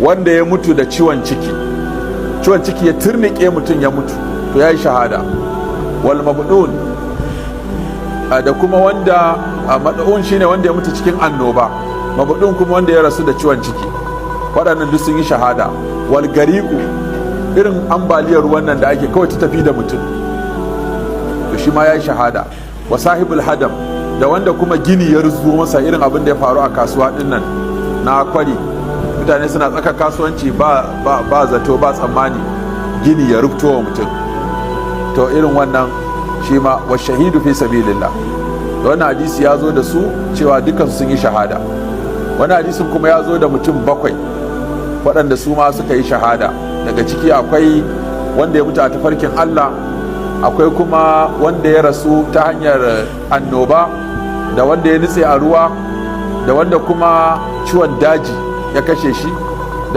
wanda ya mutu da ciwon ciki ya turnike mutum ya mutu to ya yi shahada. Wal mabdun da kuma wanda mad'un shine wanda ya mutu cikin annoba, mabdun kuma wanda ya rasu da ciwon ciki, waɗannan duk sun yi shahada. Wal gariqu irin ambaliyar ruwan nan da ake kawai ta tafi da mutum to shi ma ya yi shahada. Wa sahibul hadam da wanda kuma gini ya ruzo masa, irin abin da ya faru a kasuwa din nan na Kwari, mutane suna tsaka kasuwanci ba zato ba tsammani gini ya rubto wa mutum, to irin wannan shi ma wa shahidu fi sabilillah. da wannan hadisi ya zo da su cewa dukansu sun yi shahada. wani hadisin kuma ya zo da mutum 7 waɗanda su ma suka yi shahada. Daga ciki akwai wanda ya mutu a tafarkin Allah, akwai kuma wanda ya rasu ta hanyar annoba, da wanda ya nutse a ruwa, da wanda kuma ciwon daji ya kashe shi,